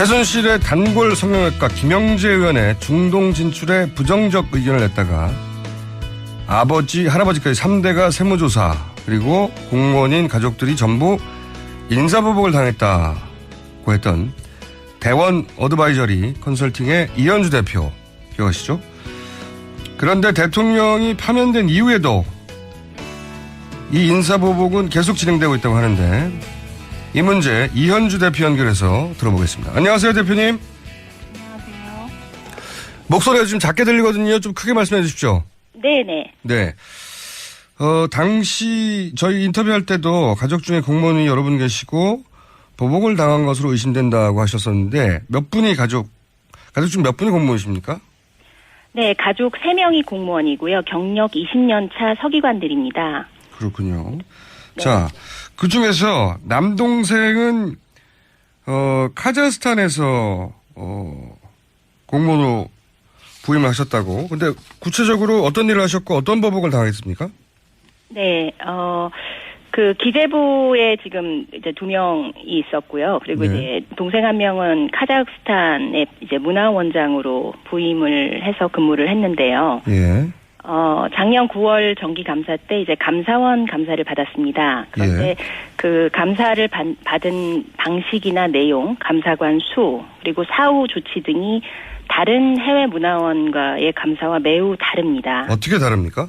최순실의 단골 성형외과 김영재 의원의 중동 진출에 부정적 의견을 냈다가 아버지, 할아버지까지 3대가 세무조사 그리고 공무원인 가족들이 전부 인사보복을 당했다고 했던 대원 어드바이저리 컨설팅의 이현주 대표 기억하시죠? 그런데 대통령이 파면된 이후에도 이 인사보복은 계속 진행되고 있다고 하는데 이 문제 이현주 대표 연결해서 들어보겠습니다. 안녕하세요, 대표님. 안녕하세요. 목소리가 좀 작게 들리거든요. 좀 크게 말씀해 주십시오. 네네. 네. 당시 저희 인터뷰할 때도 가족 중에 공무원이 여러 분 계시고 보복을 당한 것으로 의심된다고 하셨었는데 몇 분이 가족 중 몇 분이 공무원이십니까? 네, 가족 3명이 공무원이고요. 경력 20년 차 서기관들입니다. 그렇군요. 네. 자, 그 중에서 남동생은 카자흐스탄에서 공무원으로 부임을 하셨다고. 근데 구체적으로 어떤 일을 하셨고 어떤 보복을 당했습니까? 네, 그 기재부에 지금 이제 2명이 있었고요. 그리고 네. 이제 동생 1명은 카자흐스탄의 이제 문화원장으로 부임을 해서 근무를 했는데요. 예. 작년 9월 정기감사 때 이제 감사원 감사를 받았습니다. 그런데 예. 그 감사를 받은 방식이나 내용, 감사관 수, 그리고 사후 조치 등이 다른 해외 문화원과의 감사와 매우 다릅니다. 어떻게 다릅니까?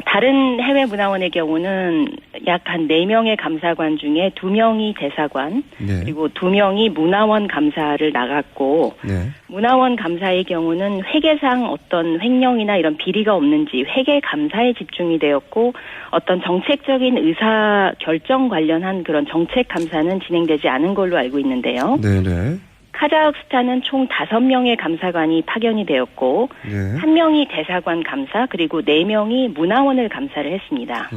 다른 해외 문화원의 경우는 약 한 4명의 감사관 중에 2명이 대사관, 네. 그리고 2명이 문화원 감사를 나갔고, 네. 문화원 감사의 경우는 회계상 어떤 횡령이나 이런 비리가 없는지 회계 감사에 집중이 되었고, 어떤 정책적인 의사 결정 관련한 그런 정책 감사는 진행되지 않은 걸로 알고 있는데요. 네네. 카자흐스탄은 총 5명의 감사관이 파견이 되었고, 네. 1명이 대사관 감사, 그리고 4명이 문화원을 감사를 했습니다.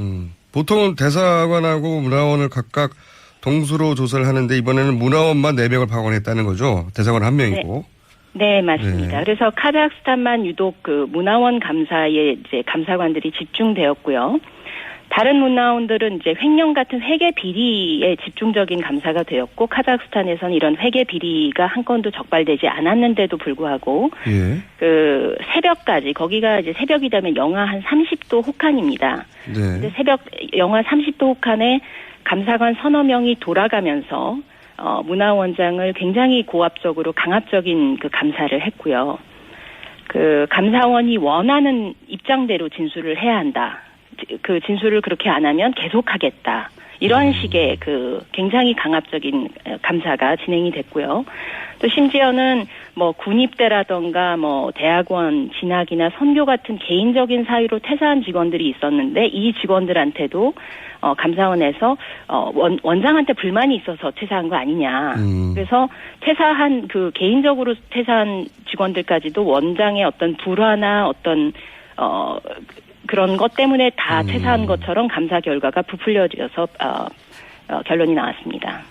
보통은 대사관하고 문화원을 각각 동수로 조사를 하는데 이번에는 문화원만 4명을 파견했다는 거죠. 대사관 1명이고. 네, 맞습니다. 네. 그래서 카자흐스탄만 유독 그 문화원 감사에 이제 감사관들이 집중되었고요. 다른 문화원들은 이제 횡령 같은 회계 비리에 집중적인 감사가 되었고, 카자흐스탄에서는 이런 회계 비리가 한 건도 적발되지 않았는데도 불구하고, 예. 그 새벽까지, 거기가 이제 새벽이 되면 영하 한 30도 혹한입니다. 네. 근데 새벽 영하 30도 혹한에 감사관 서너 명이 돌아가면서 문화원장을 굉장히 고압적으로 강압적인 그 감사를 했고요. 그 감사원이 원하는 입장대로 진술을 해야 한다. 그 진술을 그렇게 안 하면 계속하겠다. 이런 식의 그 굉장히 강압적인 감사가 진행이 됐고요. 또 심지어는 뭐 군입대라던가 뭐 대학원 진학이나 선교 같은 개인적인 사유로 퇴사한 직원들이 있었는데 이 직원들한테도 감사원에서 원장한테 불만이 있어서 퇴사한 거 아니냐. 그래서 퇴사한 그 개인적으로 퇴사한 직원들까지도 원장의 어떤 불화나 어떤 그런 것 때문에 다 퇴사한 것처럼 감사 결과가 부풀려져서 결론이 나왔습니다.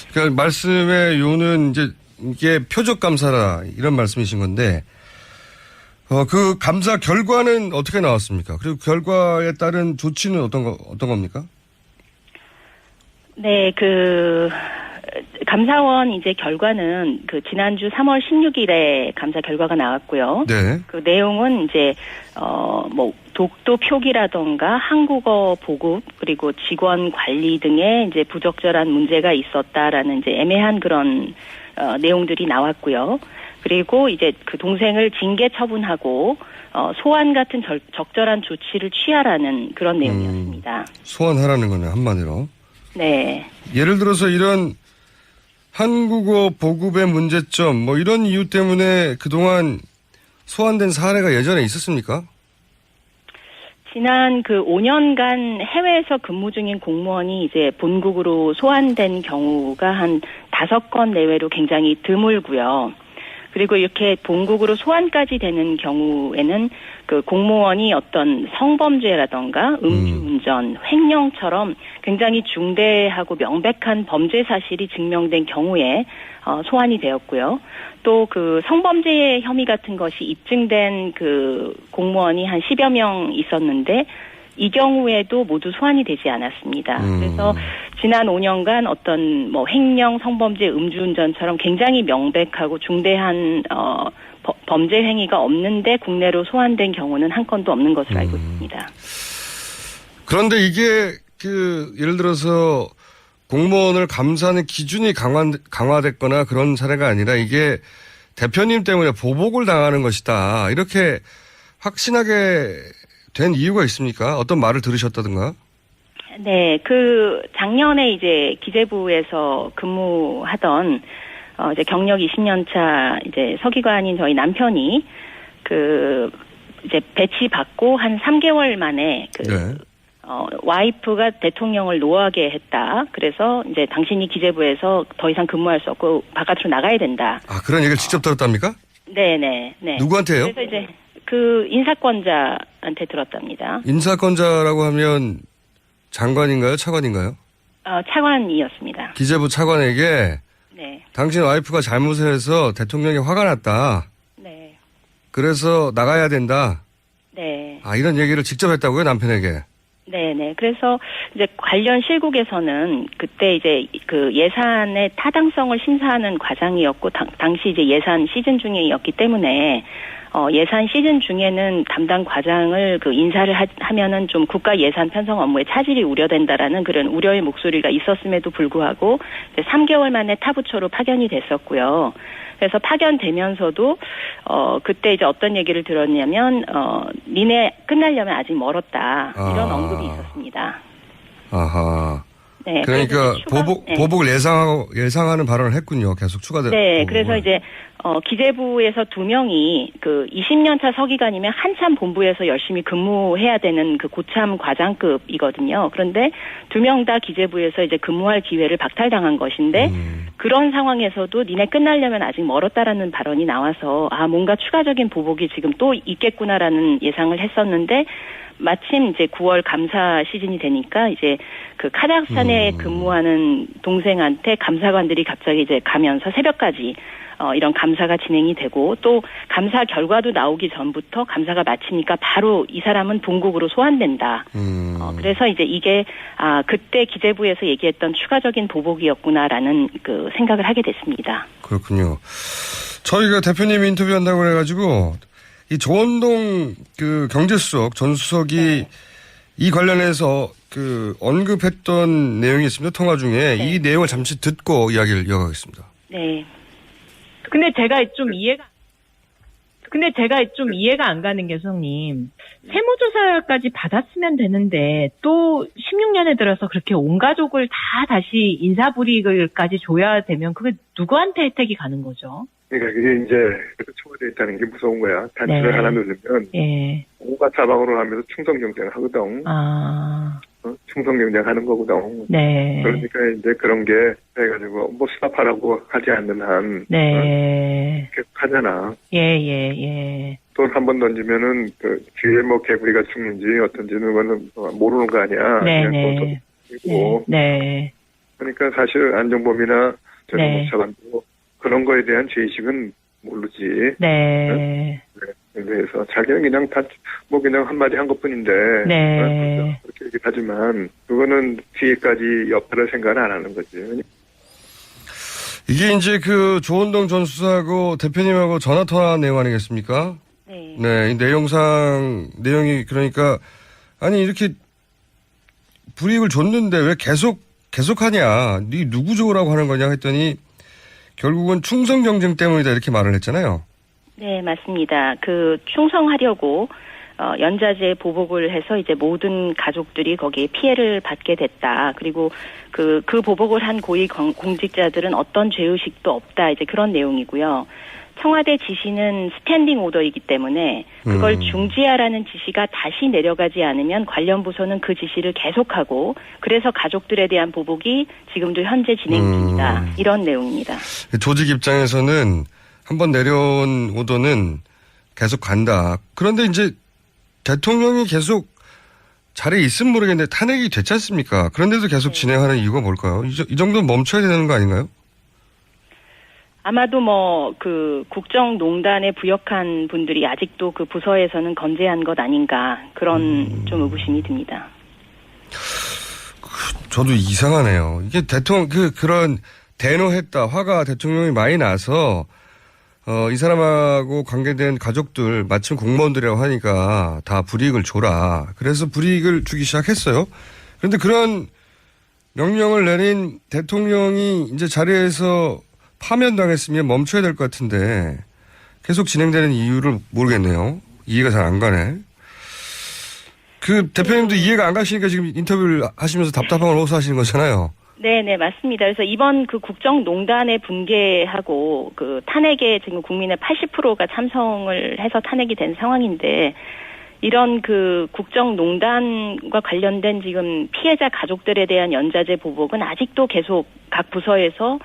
그러니까 말씀의 요는 이제 이게 표적 감사라 이런 말씀이신 건데 그 감사 결과는 어떻게 나왔습니까? 그리고 결과에 따른 조치는 어떤 겁니까? 네, 그 감사원 이제 결과는 그 지난주 3월 16일에 감사 결과가 나왔고요. 네. 그 내용은 이제 뭐 독도 표기라던가 한국어 보급 그리고 직원 관리 등에 이제 부적절한 문제가 있었다라는 이제 애매한 그런 내용들이 나왔고요. 그리고 이제 그 동생을 징계 처분하고 소환 같은 적절한 조치를 취하라는 그런 내용이었습니다. 소환하라는 거네 한마디로. 네. 예를 들어서 이런 한국어 보급의 문제점 뭐 이런 이유 때문에 그동안 소환된 사례가 예전에 있었습니까? 지난 그 5년간 해외에서 근무 중인 공무원이 이제 본국으로 소환된 경우가 한 5건 내외로 굉장히 드물고요. 그리고 이렇게 본국으로 소환까지 되는 경우에는 그 공무원이 어떤 성범죄라던가 음주운전, 횡령처럼 굉장히 중대하고 명백한 범죄 사실이 증명된 경우에 소환이 되었고요. 또 그 성범죄 혐의 같은 것이 입증된 그 공무원이 한 10여 명 있었는데 이 경우에도 모두 소환이 되지 않았습니다. 그래서 지난 5년간 어떤 뭐 횡령, 성범죄, 음주운전처럼 굉장히 명백하고 중대한 범죄 행위가 없는데 국내로 소환된 경우는 한 건도 없는 것으로 알고 있습니다. 그런데 이게 예를 들어서 공무원을 감사하는 기준이 강화됐거나 그런 사례가 아니라 이게 대표님 때문에 보복을 당하는 것이다. 이렇게 확신하게 된 이유가 있습니까? 어떤 말을 들으셨다든가? 네, 작년에 이제 기재부에서 근무하던, 이제 경력 20년 차 이제 서기관인 저희 남편이 이제 배치받고 한 3개월 만에 네. 와이프가 대통령을 노하게 했다. 그래서 이제 당신이 기재부에서 더 이상 근무할 수 없고 바깥으로 나가야 된다. 아, 그런 얘기를 직접 들었답니까? 네네. 네. 누구한테요? 그래서 이제 인사권자한테 들었답니다. 인사권자라고 하면 장관인가요? 차관인가요? 차관이었습니다. 기재부 차관에게 네. 당신 와이프가 잘못을 해서 대통령이 화가 났다. 네. 그래서 나가야 된다. 네. 아, 이런 얘기를 직접 했다고요, 남편에게? 네네. 그래서 이제 관련 실국에서는 그때 이제 예산의 타당성을 심사하는 과정이었고, 당시 이제 예산 시즌 중이었기 때문에, 예산 시즌 중에는 담당 과장을 인사를 하면은 좀 국가 예산 편성 업무에 차질이 우려된다라는 그런 우려의 목소리가 있었음에도 불구하고, 이제 3개월 만에 타부처로 파견이 됐었고요. 그래서 파견되면서도 그때 이제 어떤 얘기를 들었냐면 니네 끝나려면 아직 멀었다 이런 언급이 있었습니다. 아하. 네. 그러니까 보복을 예상하는 발언을 했군요. 계속 추가돼. 네. 그래서 이제 기재부에서 2명이 20년차 서기관이면 한참 본부에서 열심히 근무해야 되는 고참 과장급이거든요. 그런데 2명 다 기재부에서 이제 근무할 기회를 박탈당한 것인데 그런 상황에서도 니네 끝나려면 아직 멀었다라는 발언이 나와서 뭔가 추가적인 보복이 지금 또 있겠구나라는 예상을 했었는데 마침 이제 9월 감사 시즌이 되니까 이제 카자흐스탄에 근무하는 동생한테 감사관들이 갑자기 이제 가면서 새벽까지 이런 감사가 진행이 되고 또 감사 결과도 나오기 전부터 감사가 마치니까 바로 이 사람은 본국으로 소환된다. 그래서 이제 이게 그때 기재부에서 얘기했던 추가적인 보복이었구나라는 생각을 하게 됐습니다. 그렇군요. 저희가 대표님 인터뷰한다고 그래가지고 이 조원동 경제수석 전 수석이 네. 이 관련해서 언급했던 내용이 있습니다. 통화 중에 이 내용을 잠시 듣고 이야기를 이어가겠습니다. 네. 근데 제가 좀 이해가 안 가는 게 선생님 세무조사까지 받았으면 되는데 또 16년에 들어서 그렇게 온 가족을 다 다시 인사불이익까지 줘야 되면 그게 누구한테 혜택이 가는 거죠? 그러니까 그게 이제 초과되어 있다는 게 무서운 거야. 단추를 하나 누르면 온갖 사방으로 하면서 충성 경쟁을 하거든. 충성 경쟁하는 거거든. 네. 그러니까 이제 그런 게 해가지고 뭐 수납하라고 하지 않는 한 계속 하잖아. 예. 돈 한 번 던지면은 뒤에 뭐 개구리가 죽는지 어떤지는 그거는 모르는 거 아니야. 네네. 네. 그러니까 사실 안정범이나 전현무 차관도 그런 거에 대한 죄의식은 모르지. 네. 그래서 자기는 그냥 그냥 한마디 한 것 뿐인데. 네. 그렇게 얘기하지만, 그거는 뒤에까지 역할을 생각은 안 하는 거지. 이게 이제 조원동 전 수석하고 대표님하고 전화통화 내용 아니겠습니까? 네. 네. 이 내용이 그러니까, 아니, 이렇게 불이익을 줬는데 왜 계속하냐. 네 누구 좋으라고 하는 거냐 했더니, 결국은 충성 경쟁 때문이다 이렇게 말을 했잖아요. 네, 맞습니다. 충성하려고 연좌제 보복을 해서 이제 모든 가족들이 거기에 피해를 받게 됐다. 그리고 그 보복을 한 고위 공직자들은 어떤 죄의식도 없다. 이제 그런 내용이고요. 청와대 지시는 스탠딩 오더이기 때문에 그걸 중지하라는 지시가 다시 내려가지 않으면 관련 부서는 그 지시를 계속하고 그래서 가족들에 대한 보복이 지금도 현재 진행 중이다. 이런 내용입니다. 조직 입장에서는 한번 내려온 오더는 계속 간다. 그런데 이제 대통령이 계속 자리에 있으면 모르겠는데 탄핵이 됐지 않습니까? 그런데도 계속 진행하는 이유가 뭘까요? 이 정도는 멈춰야 되는 거 아닌가요? 아마도 그 국정농단에 부역한 분들이 아직도 그 부서에서는 건재한 것 아닌가 그런 좀 의구심이 듭니다. 저도 이상하네요. 이게 그런 대노했다 화가 대통령이 많이 나서 이 사람하고 관계된 가족들 마침 공무원들이라고 하니까 다 불이익을 줘라. 그래서 불이익을 주기 시작했어요. 그런데 그런 명령을 내린 대통령이 이제 자리에서 파면당했으면 멈춰야 될 것 같은데 계속 진행되는 이유를 모르겠네요. 이해가 잘 안 가네. 그 대표님도 이해가 안 가시니까 지금 인터뷰를 하시면서 답답한 걸 호소하시는 거잖아요. 네, 맞습니다. 그래서 이번 그 국정농단에 분개하고 그 탄핵에 지금 국민의 80%가 참석을 해서 탄핵이 된 상황인데 이런 그 국정농단과 관련된 지금 피해자 가족들에 대한 연좌제 보복은 아직도 계속 각 부서에서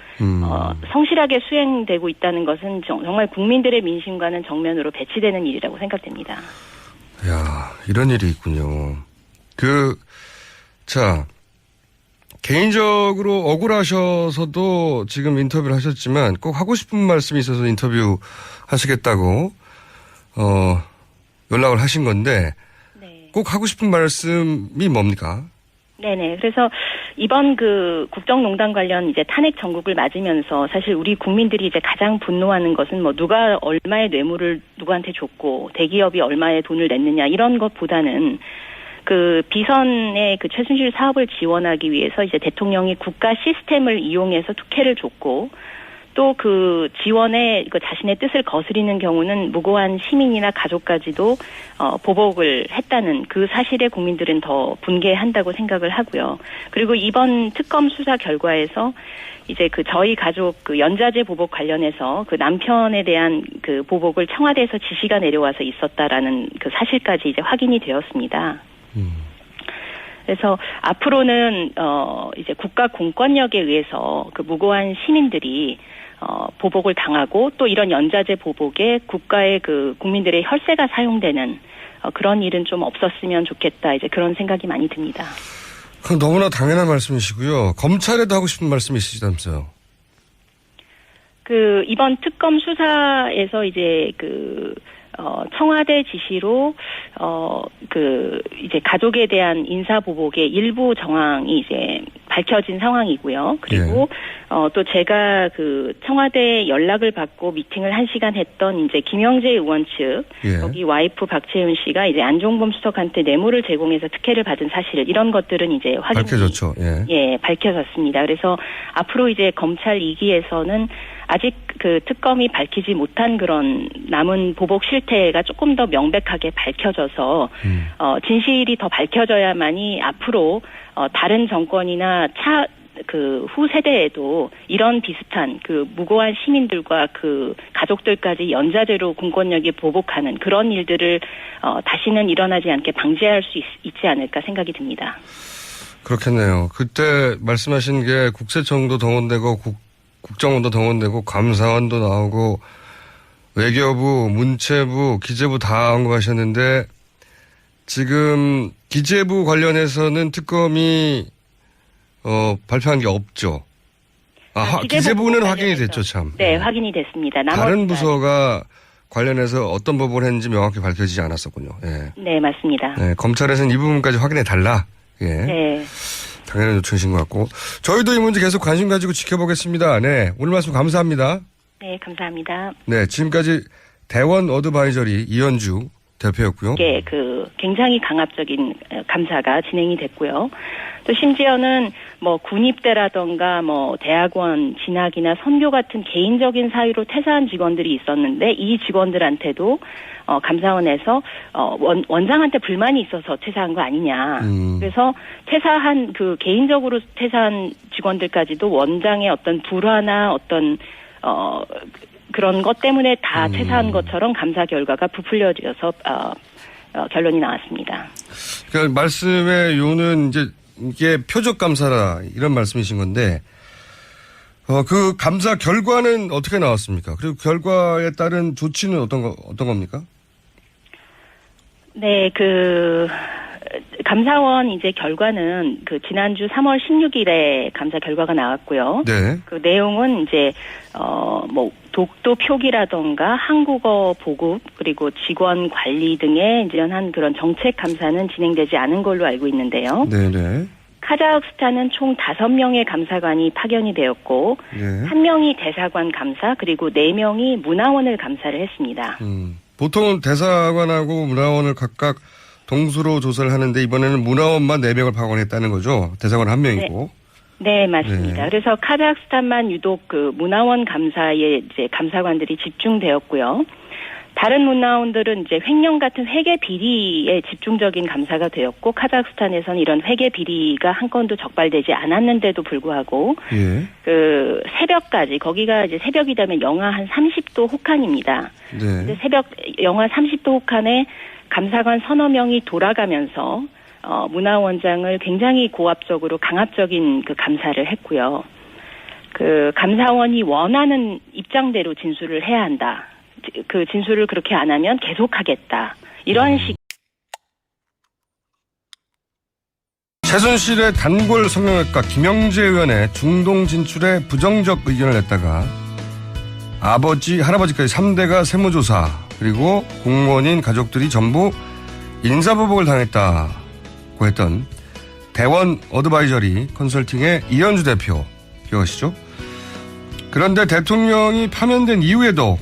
성실하게 수행되고 있다는 것은 정말 국민들의 민심과는 정면으로 배치되는 일이라고 생각됩니다. 야, 이런 일이 있군요. 개인적으로 억울하셔서도 지금 인터뷰를 하셨지만 꼭 하고 싶은 말씀이 있어서 인터뷰 하시겠다고, 연락을 하신 건데, 네. 꼭 하고 싶은 말씀이 뭡니까? 네네. 그래서 이번 그 국정농단 관련 이제 탄핵 정국을 맞으면서 사실 우리 국민들이 이제 가장 분노하는 것은 누가 얼마의 뇌물을 누구한테 줬고 대기업이 얼마의 돈을 냈느냐 이런 것보다는 그 비선의 그 최순실 사업을 지원하기 위해서 이제 대통령이 국가 시스템을 이용해서 특혜를 줬고 또 그 지원에 그 자신의 뜻을 거스리는 경우는 무고한 시민이나 가족까지도 보복을 했다는 그 사실에 국민들은 더 분개한다고 생각을 하고요. 그리고 이번 특검 수사 결과에서 이제 그 저희 가족 그 연좌제 보복 관련해서 그 남편에 대한 그 보복을 청와대에서 지시가 내려와서 있었다라는 그 사실까지 이제 확인이 되었습니다. 그래서 앞으로는 이제 국가 공권력에 의해서 그 무고한 시민들이 보복을 당하고 또 이런 연좌제 보복에 국가의 그 국민들의 혈세가 사용되는 그런 일은 좀 없었으면 좋겠다. 이제 그런 생각이 많이 듭니다. 그건 너무나 당연한 말씀이시고요. 검찰에도 하고 싶은 말씀이 있으시다면서요. 그 이번 특검 수사에서 이제 청와대 지시로 이제 가족에 대한 인사 보복의 일부 정황이 이제 밝혀진 상황이고요. 그리고 또 제가 그 청와대 연락을 받고 미팅을 1시간 했던 이제 김영재 의원 측 여기 와이프 박채윤 씨가 이제 안종범 수석한테 뇌물을 제공해서 특혜를 받은 사실 이런 것들은 이제 밝혀졌죠. 밝혀졌습니다. 그래서 앞으로 이제 검찰 2기에서는 아직 그 특검이 밝히지 못한 그런 남은 보복 실태가 조금 더 명백하게 밝혀져서 진실이 더 밝혀져야만이 앞으로 다른 정권이나 후 세대에도 이런 비슷한 그 무고한 시민들과 그 가족들까지 연좌제로 공권력이 보복하는 그런 일들을 다시는 일어나지 않게 방지할 수 있지 않을까 생각이 듭니다. 그렇겠네요. 그때 말씀하신 게 국세청도 동원되고 국정원도 동원되고 감사원도 나오고 외교부, 문체부, 기재부 다 언급하셨는데 지금 기재부 관련해서는 특검이 발표한 게 없죠. 기재부는 확인이 됐죠, 참. 네, 확인이 됐습니다. 다른 부서가 관련해서 어떤 법을 했는지 명확히 밝혀지지 않았었군요. 예. 네, 맞습니다. 네, 검찰에서는 이 부분까지 확인해 달라. 예. 네. 당연한 요청이신 것 같고 저희도 이 문제 계속 관심 가지고 지켜보겠습니다. 네, 오늘 말씀 감사합니다. 네, 감사합니다. 네, 지금까지 대원 어드바이저리 이현주 대표였고요. 네, 굉장히 강압적인 감사가 진행이 됐고요. 또 심지어는 군입대라던가 대학원 진학이나 선교 같은 개인적인 사유로 퇴사한 직원들이 있었는데 이 직원들한테도 감사원에서 원장한테 불만이 있어서 퇴사한 거 아니냐. 그래서 퇴사한 개인적으로 퇴사한 직원들까지도 원장의 어떤 불화나 어떤 그런 것 때문에 다 퇴사한 것처럼 감사 결과가 부풀려져서 결론이 나왔습니다. 그러니까 말씀의 요는 이게 표적 감사라 이런 말씀이신 건데 그 감사 결과는 어떻게 나왔습니까? 그리고 결과에 따른 조치는 어떤 겁니까? 네, 감사원 이제 결과는 그 지난주 3월 16일에 감사 결과가 나왔고요. 네. 그 내용은 이제 뭐 독도 표기라던가 한국어 보급 그리고 직원 관리 등의 이제 한 그런 정책 감사는 진행되지 않은 걸로 알고 있는데요. 네네. 카자흐스탄은 총 5명의 감사관이 파견이 되었고 네. 1명이 대사관 감사 그리고 4명이 문화원을 감사를 했습니다. 보통은 대사관하고 문화원을 각각 동수로 조사를 하는데 이번에는 문화원만 4명을 파견했다는 거죠. 대사관 1명이고. 네, 맞습니다. 네. 그래서 카자흐스탄만 유독 그 문화원 감사에 이제 감사관들이 집중되었고요. 다른 문화원들은 이제 횡령 같은 회계 비리에 집중적인 감사가 되었고 카자흐스탄에서는 이런 회계 비리가 한 건도 적발되지 않았는데도 불구하고 예. 그 새벽까지 거기가 이제 새벽이 되면 영하 한 30도 혹한입니다. 네. 새벽 영하 30도 혹한에 감사관 서너 명이 돌아가면서 문화원장을 굉장히 고압적으로 강압적인 그 감사를 했고요. 그 감사원이 원하는 입장대로 진술을 해야 한다. 그 진술을 그렇게 안 하면 계속하겠다. 이런 식. 최순실의 단골 성형외과 김영재 의원의 중동 진출에 부정적 의견을 냈다가 아버지, 할아버지까지 3대가 세무조사 그리고 공무원인 가족들이 전부 인사보복을 당했다고 했던 대원 어드바이저리 컨설팅의 이현주 대표 기억하시죠? 그런데 대통령이 파면된 이후에도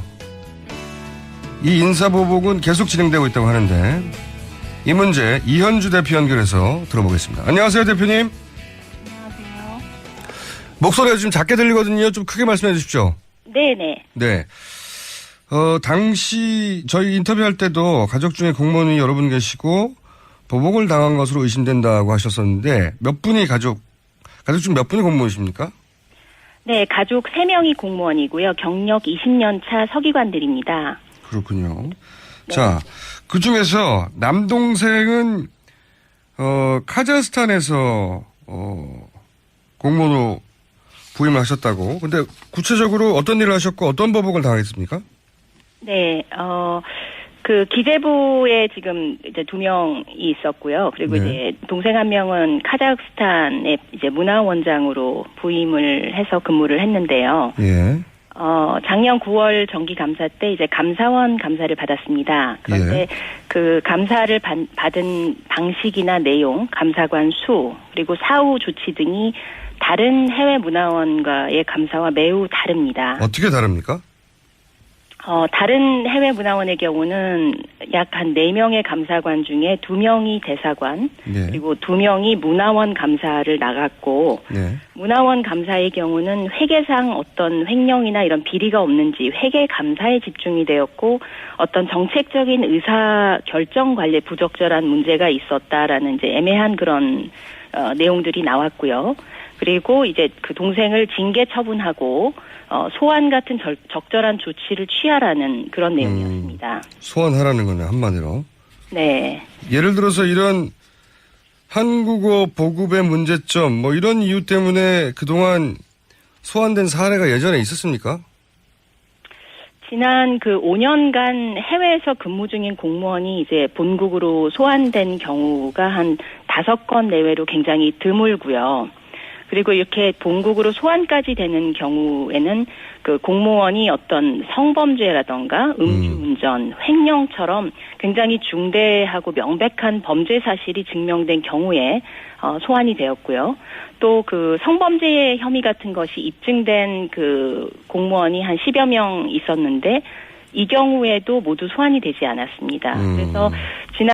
이 인사보복은 계속 진행되고 있다고 하는데 이 문제 이현주 대표 연결해서 들어보겠습니다. 안녕하세요, 대표님. 안녕하세요. 목소리가 좀 작게 들리거든요. 좀 크게 말씀해 주십시오. 네네. 네. 당시 저희 인터뷰할 때도 가족 중에 공무원이 여러 분 계시고 보복을 당한 것으로 의심된다고 하셨었는데 몇 분이 가족 중 몇 분이 공무원이십니까? 네, 가족 3명이 공무원이고요. 경력 20년 차 서기관들입니다. 그렇군요. 네. 자, 그 중에서 남동생은 카자흐스탄에서 공무원으로 부임을 하셨다고. 근데 구체적으로 어떤 일을 하셨고 어떤 보복을 당했습니까? 네, 그 기재부에 지금 이제 2명이 있었고요. 그리고 네. 이제 동생 1명은 카자흐스탄의 이제 문화원장으로 부임을 해서 근무를 했는데요. 예. 작년 9월 정기 감사 때 이제 감사원 감사를 받았습니다. 그런데 예. 그 감사를 받은 방식이나 내용, 감사관 수, 그리고 사후 조치 등이 다른 해외 문화원과의 감사와 매우 다릅니다. 어떻게 다릅니까? 다른 해외 문화원의 경우는 약 한 4명의 감사관 중에 2명이 대사관, 네. 그리고 2명이 문화원 감사를 나갔고, 네. 문화원 감사의 경우는 회계상 어떤 횡령이나 이런 비리가 없는지 회계 감사에 집중이 되었고, 어떤 정책적인 의사 결정 관리에 부적절한 문제가 있었다라는 이제 애매한 그런 내용들이 나왔고요. 그리고 이제 그 동생을 징계 처분하고 소환 같은 적절한 조치를 취하라는 그런 내용이었습니다. 소환하라는 거네, 한마디로. 네. 예를 들어서 이런 한국어 보급의 문제점 뭐 이런 이유 때문에 그동안 소환된 사례가 예전에 있었습니까? 지난 그 5년간 해외에서 근무 중인 공무원이 이제 본국으로 소환된 경우가 한 5건 내외로 굉장히 드물고요. 그리고 이렇게 본국으로 소환까지 되는 경우에는 그 공무원이 어떤 성범죄라던가 음주운전, 횡령처럼 굉장히 중대하고 명백한 범죄 사실이 증명된 경우에 소환이 되었고요. 또 그 성범죄 혐의 같은 것이 입증된 그 공무원이 한 10여 명 있었는데 이 경우에도 모두 소환이 되지 않았습니다. 그래서 지난